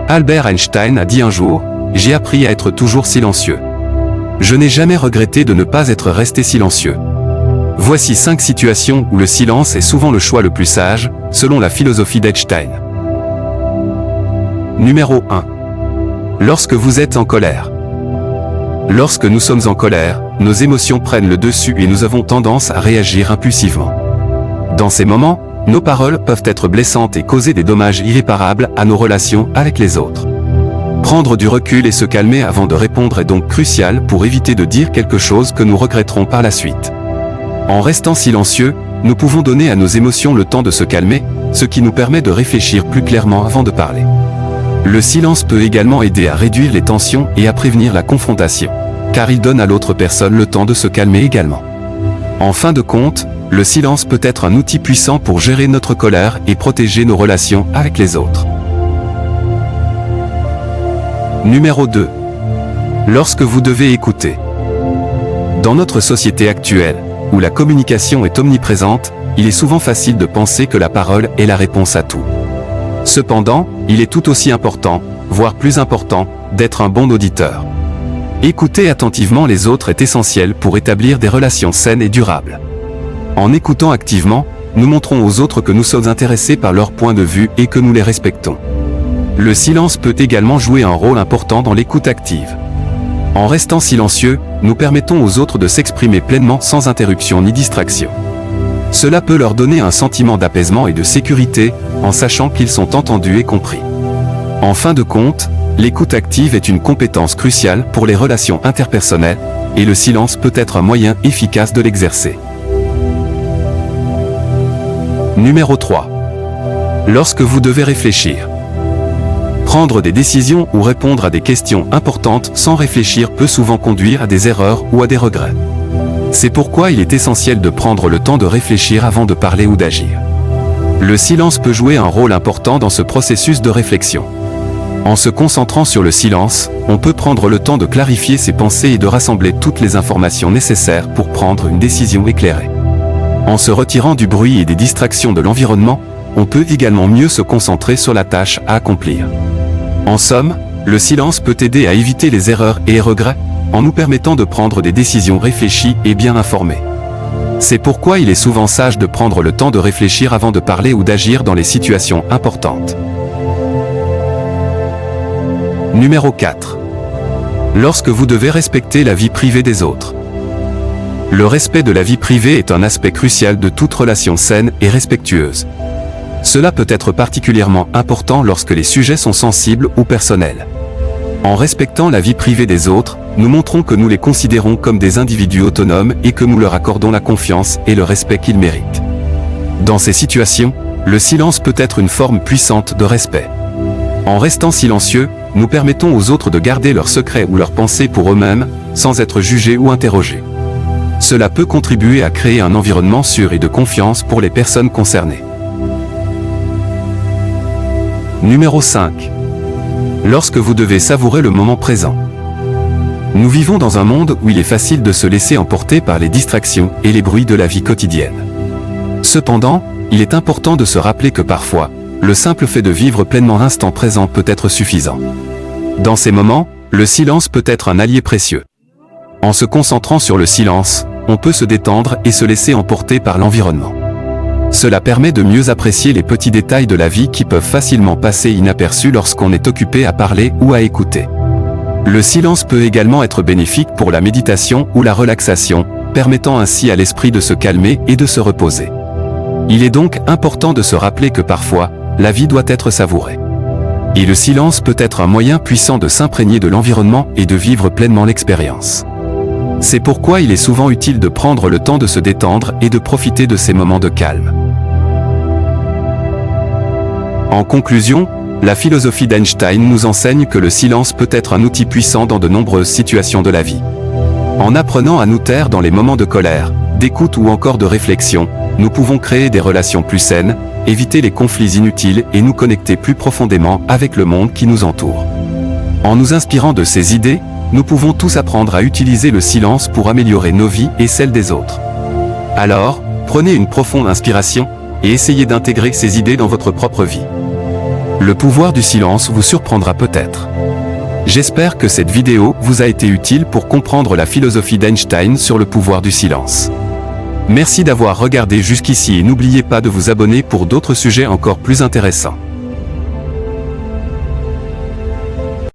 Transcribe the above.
Albert Einstein a dit un jour, « J'ai appris à être toujours silencieux. Je n'ai jamais regretté de ne pas être resté silencieux. » Voici 5 situations où le silence est souvent le choix le plus sage, selon la philosophie d'Einstein. Numéro 1. Lorsque vous êtes en colère. Lorsque nous sommes en colère, nos émotions prennent le dessus et nous avons tendance à réagir impulsivement. Dans ces moments, nos paroles peuvent être blessantes et causer des dommages irréparables à nos relations avec les autres. Prendre du recul et se calmer avant de répondre est donc crucial pour éviter de dire quelque chose que nous regretterons par la suite. En restant silencieux, nous pouvons donner à nos émotions le temps de se calmer, ce qui nous permet de réfléchir plus clairement avant de parler. Le silence peut également aider à réduire les tensions et à prévenir la confrontation, car il donne à l'autre personne le temps de se calmer également. En fin de compte, le silence peut être un outil puissant pour gérer notre colère et protéger nos relations avec les autres. Numéro 2. Lorsque vous devez écouter. Dans notre société actuelle, où la communication est omniprésente, il est souvent facile de penser que la parole est la réponse à tout. Cependant, il est tout aussi important, voire plus important, d'être un bon auditeur. Écouter attentivement les autres est essentiel pour établir des relations saines et durables. En écoutant activement, nous montrons aux autres que nous sommes intéressés par leur point de vue et que nous les respectons. Le silence peut également jouer un rôle important dans l'écoute active. En restant silencieux, nous permettons aux autres de s'exprimer pleinement sans interruption ni distraction. Cela peut leur donner un sentiment d'apaisement et de sécurité, en sachant qu'ils sont entendus et compris. En fin de compte, l'écoute active est une compétence cruciale pour les relations interpersonnelles, et le silence peut être un moyen efficace de l'exercer. Numéro 3. Lorsque vous devez réfléchir. Prendre des décisions ou répondre à des questions importantes sans réfléchir peut souvent conduire à des erreurs ou à des regrets. C'est pourquoi il est essentiel de prendre le temps de réfléchir avant de parler ou d'agir. Le silence peut jouer un rôle important dans ce processus de réflexion. En se concentrant sur le silence, on peut prendre le temps de clarifier ses pensées et de rassembler toutes les informations nécessaires pour prendre une décision éclairée. En se retirant du bruit et des distractions de l'environnement, on peut également mieux se concentrer sur la tâche à accomplir. En somme, le silence peut aider à éviter les erreurs et les regrets, en nous permettant de prendre des décisions réfléchies et bien informées. C'est pourquoi il est souvent sage de prendre le temps de réfléchir avant de parler ou d'agir dans les situations importantes. Numéro 4. Lorsque vous devez respecter la vie privée des autres. Le respect de la vie privée est un aspect crucial de toute relation saine et respectueuse. Cela peut être particulièrement important lorsque les sujets sont sensibles ou personnels. En respectant la vie privée des autres, nous montrons que nous les considérons comme des individus autonomes et que nous leur accordons la confiance et le respect qu'ils méritent. Dans ces situations, le silence peut être une forme puissante de respect. En restant silencieux, nous permettons aux autres de garder leurs secrets ou leurs pensées pour eux-mêmes, sans être jugés ou interrogés. Cela peut contribuer à créer un environnement sûr et de confiance pour les personnes concernées. Numéro 5. Lorsque vous devez savourer le moment présent. Nous vivons dans un monde où il est facile de se laisser emporter par les distractions et les bruits de la vie quotidienne. Cependant, il est important de se rappeler que parfois, le simple fait de vivre pleinement l'instant présent peut être suffisant. Dans ces moments, le silence peut être un allié précieux. En se concentrant sur le silence, on peut se détendre et se laisser emporter par l'environnement. Cela permet de mieux apprécier les petits détails de la vie qui peuvent facilement passer inaperçus lorsqu'on est occupé à parler ou à écouter. Le silence peut également être bénéfique pour la méditation ou la relaxation, permettant ainsi à l'esprit de se calmer et de se reposer. Il est donc important de se rappeler que parfois, la vie doit être savourée. Et le silence peut être un moyen puissant de s'imprégner de l'environnement et de vivre pleinement l'expérience. C'est pourquoi il est souvent utile de prendre le temps de se détendre et de profiter de ces moments de calme. En conclusion, la philosophie d'Einstein nous enseigne que le silence peut être un outil puissant dans de nombreuses situations de la vie. En apprenant à nous taire dans les moments de colère, d'écoute ou encore de réflexion, nous pouvons créer des relations plus saines, éviter les conflits inutiles et nous connecter plus profondément avec le monde qui nous entoure. En nous inspirant de ces idées, nous pouvons tous apprendre à utiliser le silence pour améliorer nos vies et celles des autres. Alors, prenez une profonde inspiration et essayez d'intégrer ces idées dans votre propre vie. Le pouvoir du silence vous surprendra peut-être. J'espère que cette vidéo vous a été utile pour comprendre la philosophie d'Einstein sur le pouvoir du silence. Merci d'avoir regardé jusqu'ici et n'oubliez pas de vous abonner pour d'autres sujets encore plus intéressants.